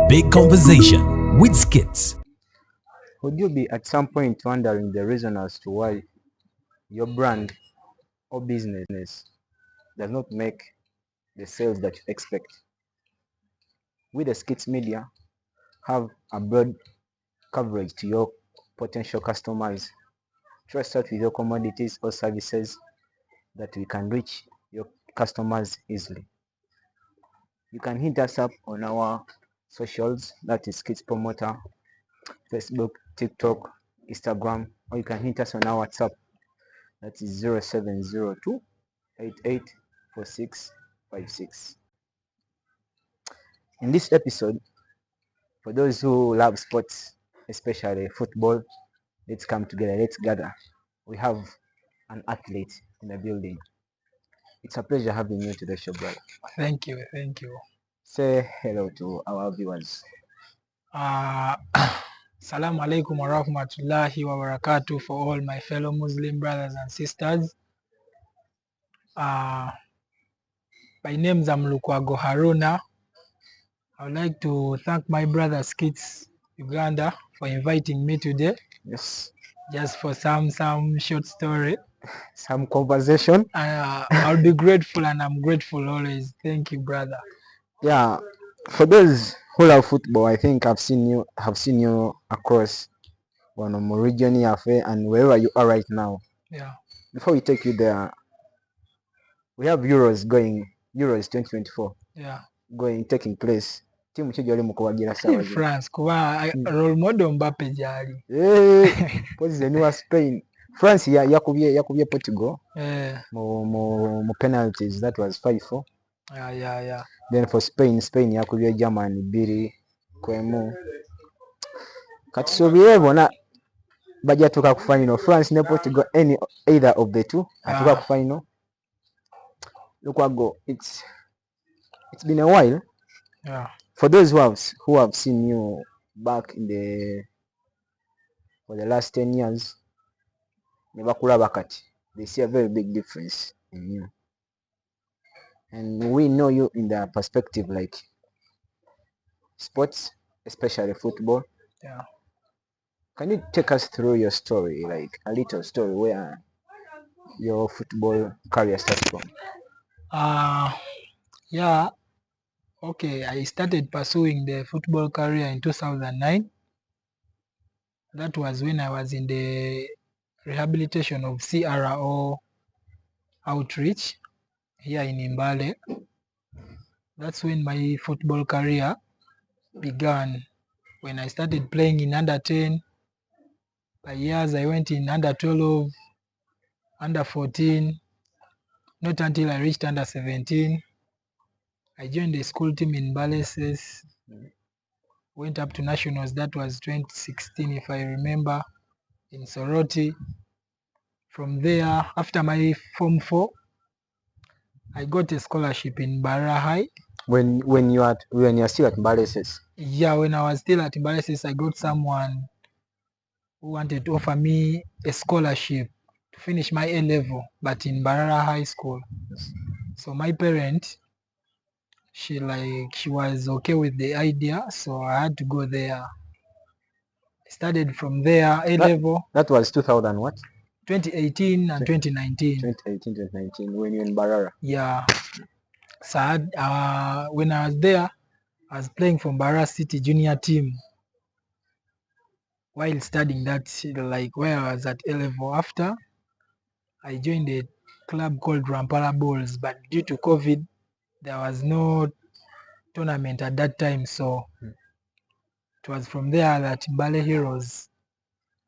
Big Conversation with Skits. Would you be at some point wondering the reason as to why your brand or business does not make the sales that you expect? We, the Skits Media, have a broad coverage to your potential customers. Trust us with your commodities or services that we can reach your customers easily. You can hit us up on our socials, that is Skits Promoter, Facebook, TikTok, Instagram, or you can hit us on our WhatsApp, that is 0702 884656. In this episode, for those who love sports, especially football, let's come together, let's gather. We have an athlete in the building. It's a pleasure having you to the show, brother. Thank you. Say hello to our viewers. Assalamu alaikum wa rahmatullahi wa barakatuh for all my fellow Muslim brothers and sisters. My name is Lukwago Haruna. I would like to thank my brother Skits Uganda for inviting me today. Yes. Just for some short story. Some conversation. I'll be grateful, and I'm grateful always. Thank you, brother. Yeah. For those who love football, I think have seen you across one of my region and wherever you are right now. Yeah. Before we take you there, we have Euros 2024. Yeah. Taking place. Team chijoli mukuwagira sawa. France kuba role model Mbappe jali. Pose the new Spain. France yakubye Portugal. Mu penalties, that was 5-4. Yeah. Then for Spain yakubye Germany 2-1. Katusobye bona bajja tuka ku final. France ne Portugal, either of the two atuka ku final. Lukwago, it's been a while. Yeah. For those who have seen you back for the last 10 years, they see a very big difference in you. And we know you in the perspective like sports, especially football. Yeah. Can you take us through your story, like a little story where your football career started from? Yeah. Okay, I started pursuing the football career in 2009. That was when I was in the rehabilitation of CRO outreach here in Mbale. That's when my football career began. When I started playing in under 10, by years I went in under 12, under 14, not until I reached under 17. I joined the school team in Mbale, went up to nationals. That was 2016, if I remember, in Soroti. From there, after my Form 4, I got a scholarship in Barra High. When you are still at Mbale? Yeah, when I was still at Mbale, I got someone who wanted to offer me a scholarship to finish my A level, but in Barara High School. So my parent, she was okay with the idea, so I had to go there. I started from there, A level. That was 2000 what? 2018 and 2019. 2018, 2019, when you were in Barara. Yeah. So when I was there, I was playing for Barara City junior team while studying that, like where I was at A level. After, I joined a club called Rampala Bulls, but due to COVID, there was no tournament at that time. So it was from there that Mbale Heroes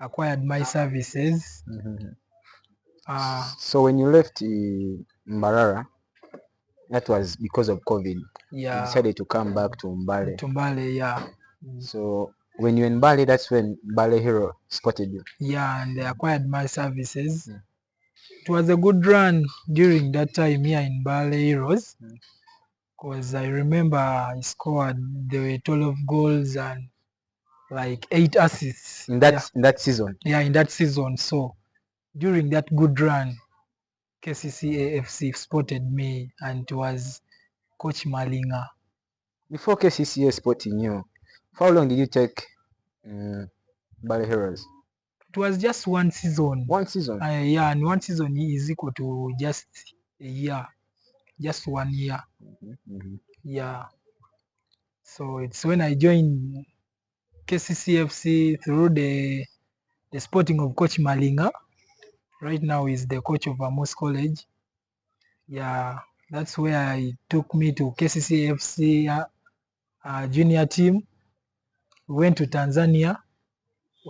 acquired my services. So when you left Mbarara, that was because of COVID. Yeah. You decided to come back to Mbale. To Mbale, yeah. So when you were in Mbale, that's when Mbale Hero spotted you. Yeah, and they acquired my services. It was a good run during that time here in Mbale Heroes, because I remember I scored, there were 12 goals and like 8 assists. In that season? Yeah, in that season. So during that good run, K.C.C.A F.C spotted me, and it was Coach Malinga. Before K.C.C.A spotting you, For how long did you take Bali Heroes? It was just one season. One season. Yeah, and one season is equal to just a year, just 1 year. Yeah. So it's when I joined K.C.C.A F.C through the sporting of Coach Malinga. Right now he's the coach of Amos College. Yeah, that's where he took me to K.C.C.A F.C junior team. We went to Tanzania.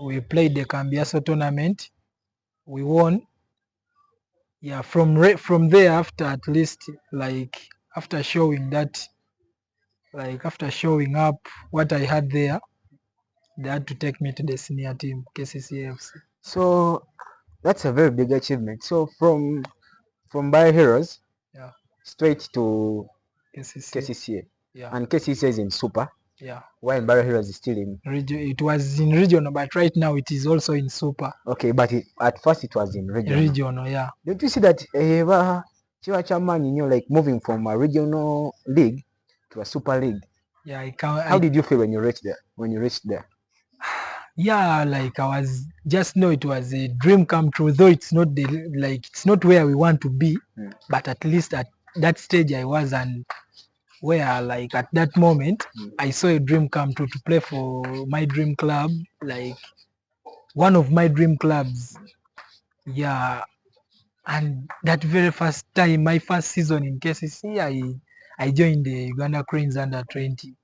We played the Cambiaso tournament. We won. Yeah, from there, after at least like after showing up what I had there, they had to take me to the senior team, K.C.C.A F.C. So that's a very big achievement. So from Bali Heroes, Yeah, straight to K.C.C.A. K.C.C.A. Yeah, And K.C.C.A is in Super, yeah. while Bali Heroes is still in. It was in regional, but right now it is also in super. Okay, but at first it was in regional. Regional, yeah. Don't you see that Chiwa Chairman, like moving from a regional league to a super league? Yeah, How did you feel when you reached there? Yeah, like I was just know it was a dream come true, though it's not it's not where we want to be, but at least at that stage I was, and where like at that moment I saw a dream come true to play for my dream club, like one of my dream clubs. Yeah, and that very first time, my first season in K.C.C, I joined the Uganda Cranes under 20.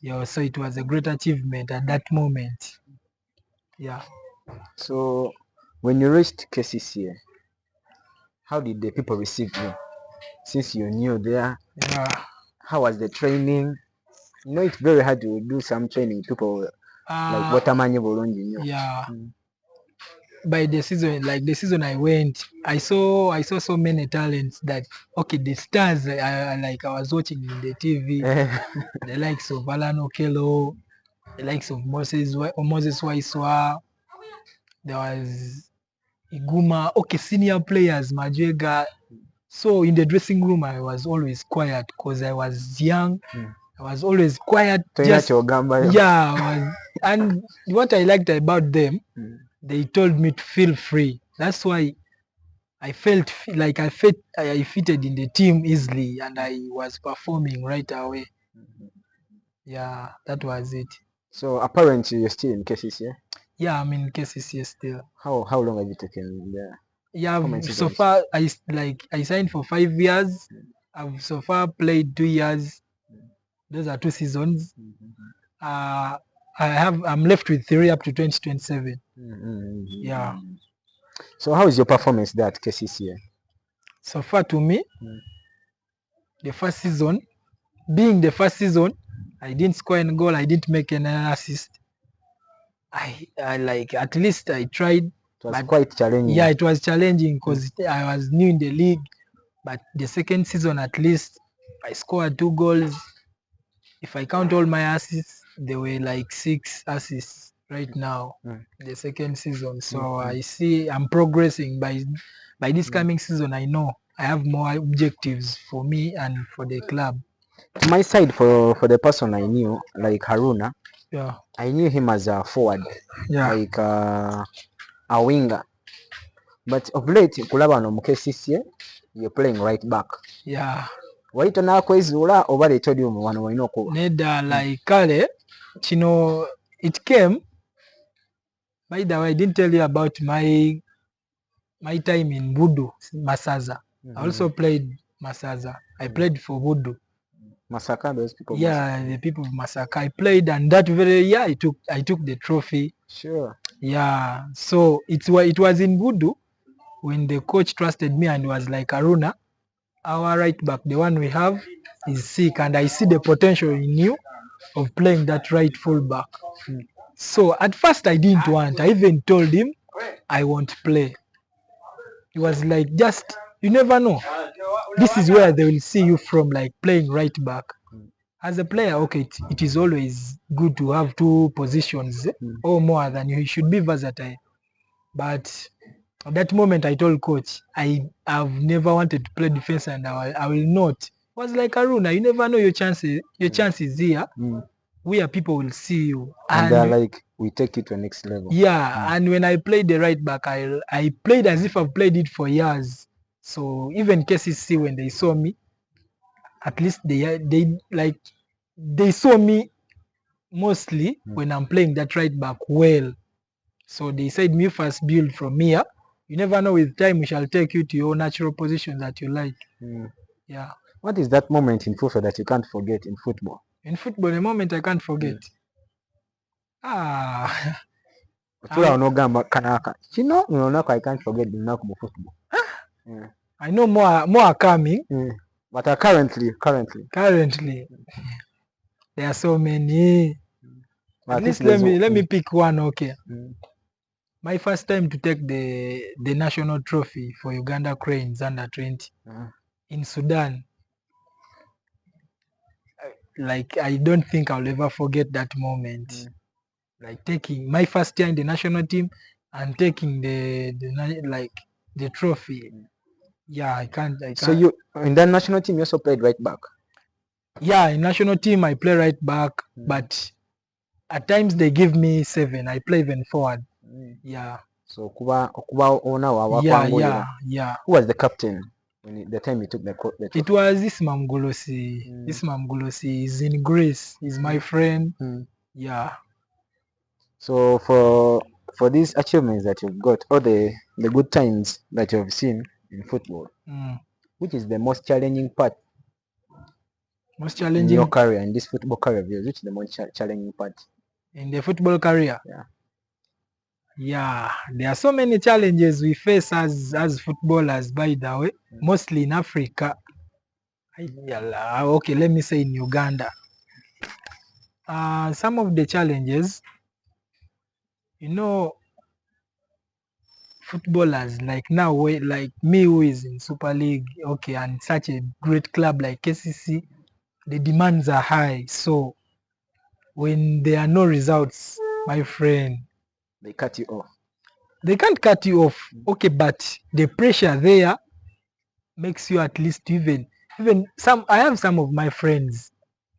Yeah, so it was a great achievement at that moment. Yeah. So when you reached K.C.C.A, how did the people receive you? Since you knew there, Yeah. how was the training? You know, it's very hard to do some training. People like Watamanyi Bulungi. Yeah. By the season, like the season I went, I saw so many talents that okay, the stars I was watching in the TV, the likes of Alan Okello, the likes of Moses Waiswa, there was Iguma, okay, senior players, Majega. So in the dressing room, I was always quiet because I was young. I was always quiet. And what I liked about them, they told me to feel free. That's why I felt like I fitted in the team easily, and I was performing right away. Yeah, that was it. So apparently you're still in K.C.C.A? Yeah, I'm in K.C.C.A still. How long have you taken there? Yeah, so far I signed for 5 years. I've so far played 2 years. Those are 2 seasons. I'm left with 3 up to 2027. Yeah. So how is your performance there at K.C.C.A? So far to me, the first season, being the first season, I didn't score any goal. I didn't make any assist. I like at least I tried. It was quite challenging. Yeah, it was challenging because I was new in the league. But the second season, at least, I scored 2 goals. If I count all my assists, there were like 6 assists right now. The second season. So I see I'm progressing. By this coming season, I know I have more objectives for me and for the club. To my side, for the person I knew, like Haruna, Yeah. I knew him as a forward, like a winger. But of late, kulaba no K.C.C.A, you're playing right back. Yeah. Waito na kwezula oba leetodi wano walina okuba. Neda like kale, kino it came. By the way, I didn't tell you about my time in Budu, Masaza. I also played Masaza. I played for Budu. Masaka, those people. Yeah, the people of Masaka. I played, and that very year I took the trophy. Sure. Yeah. So it was in Budu when the coach trusted me and was like, Haruna, our right back, the one we have, is sick, and I see the potential in you of playing that right full back. So at first I didn't want. I even told him I won't play. It was like, just, you never know. This is where they will see you from, like playing right back. As a player, okay, it is always good to have 2 positions or more than you should be versatile. But at that moment, I told coach, I have never wanted to play defense, and I will not. It was like, Haruna, you never know your chance is here. where people will see you. And they're like, we take it to the next level. Yeah, and when I played the right back, I played as if I've played it for years. So even K.C.C.A when they saw me, at least they saw me mostly when I'm playing that right back well. So they said me first build from here. You never know, with time we shall take you to your natural position that you like. Yeah. What is that moment in football that you can't forget in football? In football, a moment I can't forget. Ah. Otula onogamba kanaka. Kino nonako I can't forget the lunaku mu football. I know more are coming. But currently, there are so many. At least let me pick one. Okay. My first time to take the national trophy for Uganda Cranes under 20 in Sudan. Like, I don't think I'll ever forget that moment. Like taking my first year in the national team and taking the trophy. Yeah, I can't. So you in that national team you also played right back? Yeah, in national team I play right back, but at times they give me 7. I play even forward. Yeah. So kuba ona wa yeah. Who was the captain when the time you took the trophy? It was this Mamgolosi. This Mamgolosi is in Greece. He's my friend. Yeah. So for these achievements that you've got, all the good times that you've seen in football, which is the most challenging part? Most challenging in your career, in this football career, which is the most challenging part? In the football career? Yeah. Yeah, there are so many challenges we face as footballers, by the way, mostly in Africa. Okay, let me say in Uganda. Some of the challenges, footballers like now, like me who is in Super League, okay, and such a great club like K.C.C., the demands are high. So when there are no results, my friend, they cut you off. They can't cut you off, okay, but the pressure there makes you at least even some. I have some of my friends.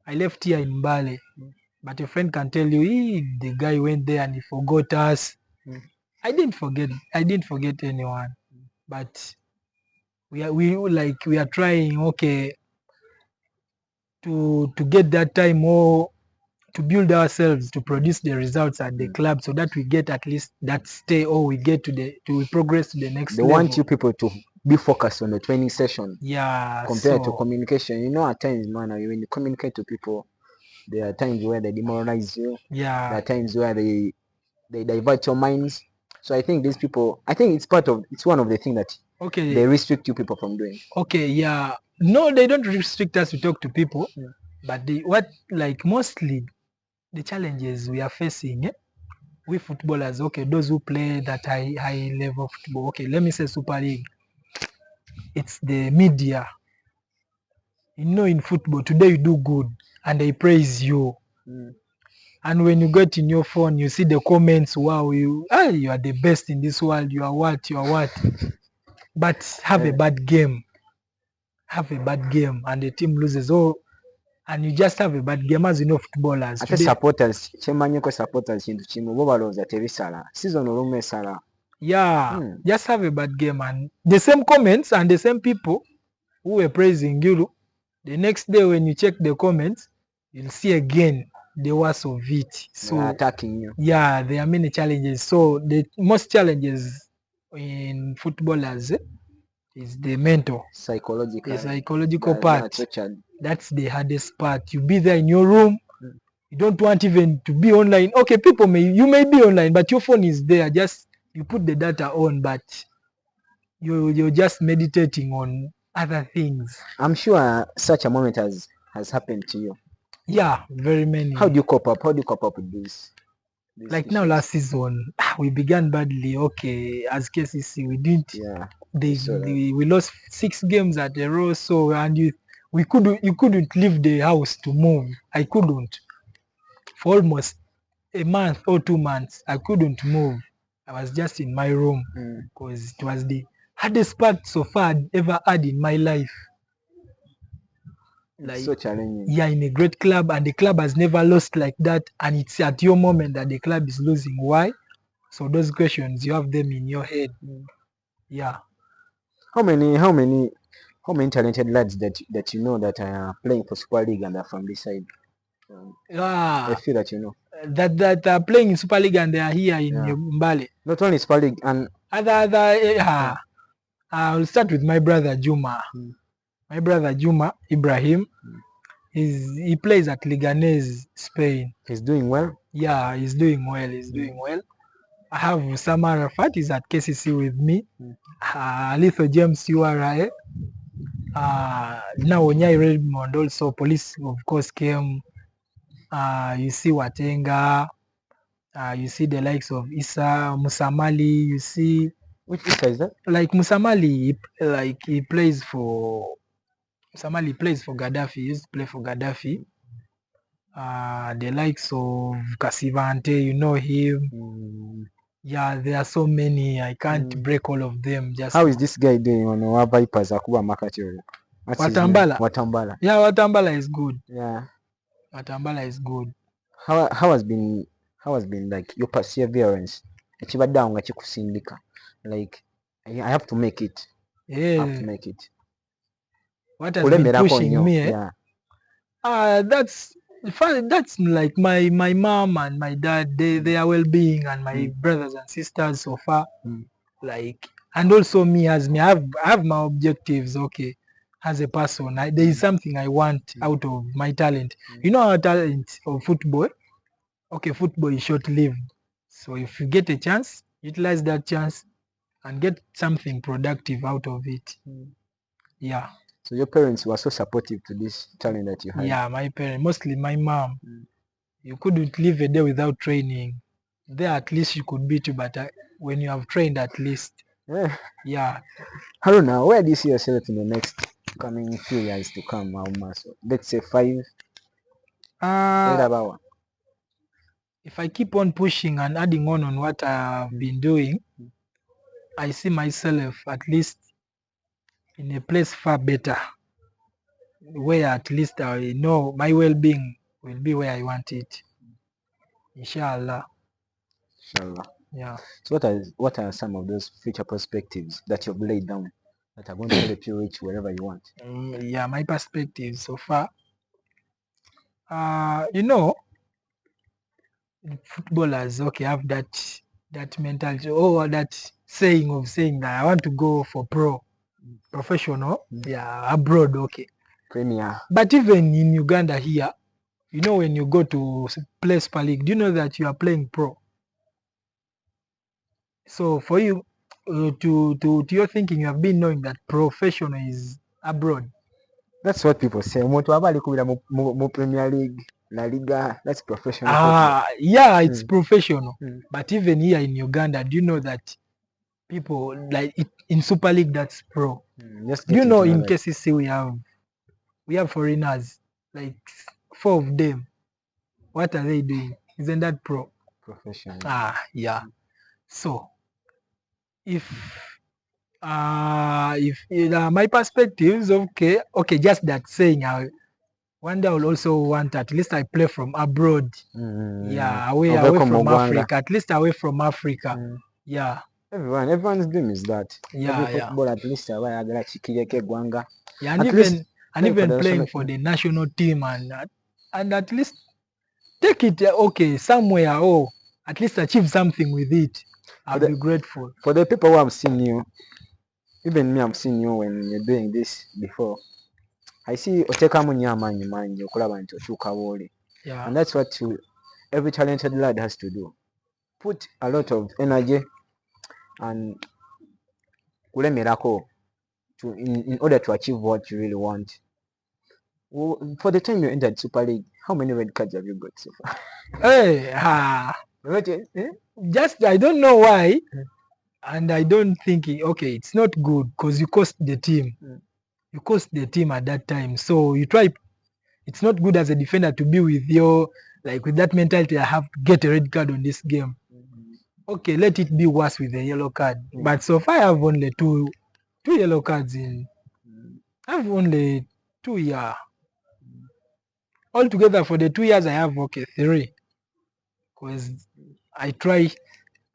I left here in Mbale, but a friend can tell you, the guy went there and he forgot us. I didn't forget anyone, but we are trying, okay, to get that time or to build ourselves to produce the results at the club, so that we get at least that stay, or we get to progress to the next level. They want you people to be focused on the training session. Yeah. Compared to communication. At times, man, when you communicate to people, there are times where they demoralize you. Yeah. There are times where they divert your minds. So I think these people, it's one of the things that they restrict you people from doing. Okay, yeah. No, they don't restrict us to talk to people, but mostly the challenges we are facing, we footballers, okay, those who play that high level football, okay, let me say Super League, it's the media. In football, today you do good and they praise you. And when you get in your phone, you see the comments, wow, you are the best in this world, you are what. But have a bad game, and the team loses, and you just have a bad game. As you know, footballers today, supporters kintu kimu bo balowooza tebisala season olumu esala. Yeah. Just have a bad game, and the same comments and the same people who were praising you, the next day when you check the comments, you'll see again the worst of it. So they are attacking you. Yeah, there are many challenges. So the most challenges in footballers is the mental, psychological part. That's the hardest part. You be there in your room. You don't want even to be online. Okay, you may be online, but your phone is there. Just you put the data on, but you're just meditating on other things. I'm sure such a moment has happened to you. Yeah, very many. How do you cope up with this? Like issues? Now, last season, we began badly. Okay, as K.C.C.A, we didn't. Yeah. We lost 6 games at a row. So, and you couldn't leave the house to move. I couldn't. For almost a month or 2 months, I couldn't move. I was just in my room because it was the hardest part so far I'd ever had in my life. It's so challenging. yeah, in a great club, and the club has never lost like that, and it's at your moment that the club is losing. Why? So those questions, you have them in your head. Yeah. How many talented lads that you know that are playing for Super League and are from this side? I feel that you know. That are playing in Super League and they are here in Mbale. Not only Super League and I'll start with my brother Juma. My brother Juma Ibrahim. He plays at Leganés, Spain. He's doing well. Yeah, he's doing well. He's doing well. I have Samara Fat is at K.C.C.A with me. Little James URA. Now Onyai Redmond also police of course came. You see Watenga. You see the likes of Issa Musamali. You see which Issa is that? Like Musamali, he plays for Musamali plays for Gaddafi. He used to play for Gaddafi. The likes of Casivante, you know him. Yeah, there are so many. I can't break all of them. Just how is this guy doing on our Vipers Akuba Makachori? Watambala. Yeah, Watambala is good. Yeah. Watambala is good. How has been like your perseverance? Like I have to make it. Yeah. I have to make it. What has been pushing me? Yeah. That's like my mom and my dad, their well-being, and my brothers and sisters so far. Like, and also me I have my objectives. Okay, as a person, there is something I want out of my talent. You know, our talent of football. Okay, football is short-lived, so if you get a chance, utilize that chance and get something productive out of it. Yeah. So your parents were so supportive to this talent that you had? Yeah, my parents, mostly my mom. You couldn't live a day without training. There at least you could beat you, but when you have trained at least. Yeah. Haruna, where do you see yourself in the next coming few years to come? Let's say 5. If I keep on pushing and adding on what I've been doing, I see myself at least in a place far better, where at least I know my well-being will be where I want it. Inshallah. Inshallah. Yeah. So what are some of those future perspectives that you've laid down that are going to help you reach wherever you want? Yeah, my perspectives so far. You know, footballers have that mentality or that saying that I want to go for professional, abroad, Premier. But even in Uganda here, you know, when you go to play Super League, do you know that you are playing pro? So for you to your thinking, you have been knowing that professional is abroad. That's what people say. Premier League, La Liga, that's professional football. Yeah, it's professional. But even here in Uganda, do you know that people like it, in Super League that's pro? Do you know in K.C.C.A we have foreigners, like 4 of them. What are they doing? Isn't that pro? Professional. Yeah. So if my perspectives, just that saying, one day I will also want at least I play from abroad. Yeah, away from Africa. At least away from Africa. Yeah. Everyone's dream is that. Yeah, every football at least Gwanga. Yeah, and even playing for the national team and at least take it somewhere or at least achieve something with it. I'll be grateful. For the people who have seen you, even me, I've seen you when you're doing this before. I see Yeah. And that's what every talented lad has to do. Put a lot of energy and in order to achieve what you really want. For the time you entered Super League, how many red cards have you got so far? Just I don't know why, and I don't think it's not good because you cost the team. You cost the team at that time, so you try. It's not good as a defender to be with with that mentality. I have to get a red card on this game. Okay, let it be worse with a yellow card. But so far I have only two yellow cards in. I have only 2 years. altogether for the 2 years I have, okay, 3. Because I try,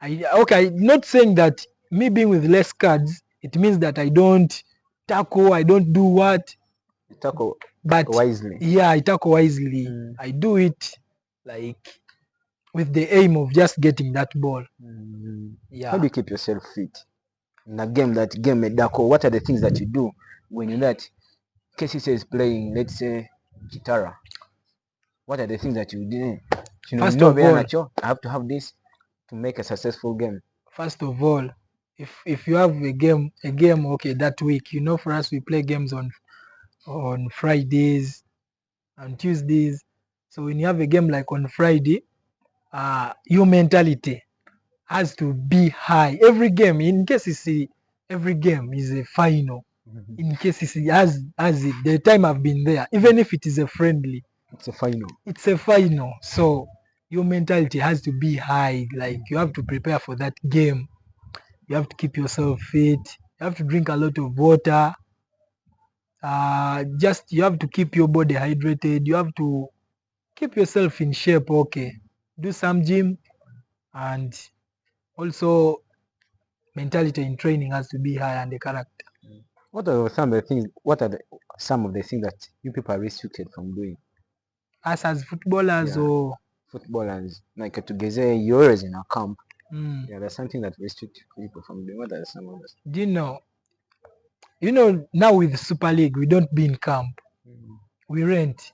not saying that me being with less cards, it means that I don't tackle, I don't do what, You tackle but wisely. yeah, I tackle wisely. I do it like with the aim of just getting that ball. Yeah. How do you keep yourself fit in a game medako? What are the things that you do when you know that K.C.C.A is playing, let's say, Kitara? What are the things that you do? First of all, I have to have this to make a successful game. First of all, if you have a game, okay, that week, for us we play games on Fridays and Tuesdays. So when you have a game like on Friday, your mentality has to be high. Every game in K.C.C.A, every game is a final. In K.C.C.A, as it, the time I've been there, even if it is a friendly, It's a final. It's a final. So your mentality has to be high. Like you have to prepare for that game. You have to keep yourself fit. You have to drink a lot of water. You have to keep your body hydrated. You have to keep yourself in shape. Okay, do some gym, and also mentality in training has to be high, and the character. What are some of the things? What are some of the things that you people are restricted from doing? Us as footballers, or footballers, like together, you're always in a camp. Yeah, there's something that restricts people from doing. What are some of those? Do you know now with Super League we don't be in camp. We rent.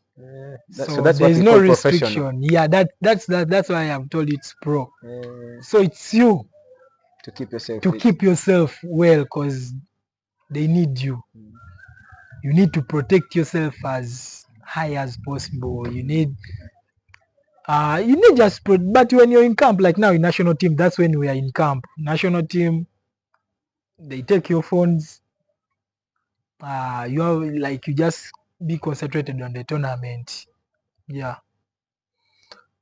So that's there what is we no call restriction. Yeah, that's why I'm told it's pro. So it's you to keep yourself to fit. keep yourself well, because they need you. You need to protect yourself as high as possible. You need but when you're in camp, like now in national team, that's when we are in camp. National team, they take your phones. You just be concentrated on the tournament. Yeah.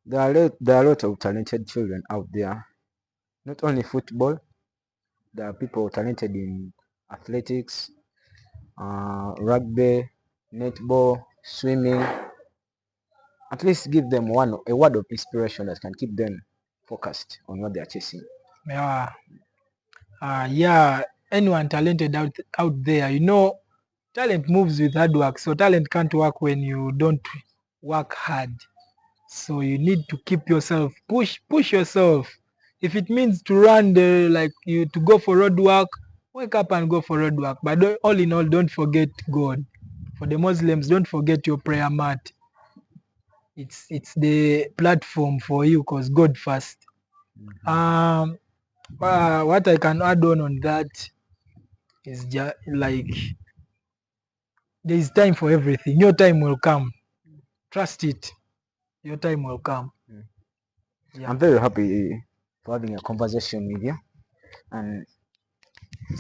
There are a lot of talented children out there. Not only football, there are people talented in athletics, rugby, netball, swimming. At least give them a word of inspiration that can keep them focused on what they are chasing. Yeah. Anyone talented out there, talent moves with hard work. So talent can't work when you don't work hard. So you need to keep yourself, push yourself. If it means to run to go for road work, wake up and go for road work. But all in all, don't forget God. For the Muslims, don't forget your prayer mat. It's the platform for you, because God first. What I can add on that is just like there is time for everything. Your time will come. Trust it. Your time will come. Yeah. I'm very happy for having a conversation with you, and you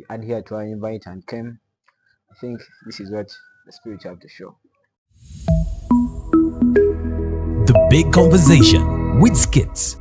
adhered to our invite and came. I think this is what the spirit have to show. The Big Conversation with Skits.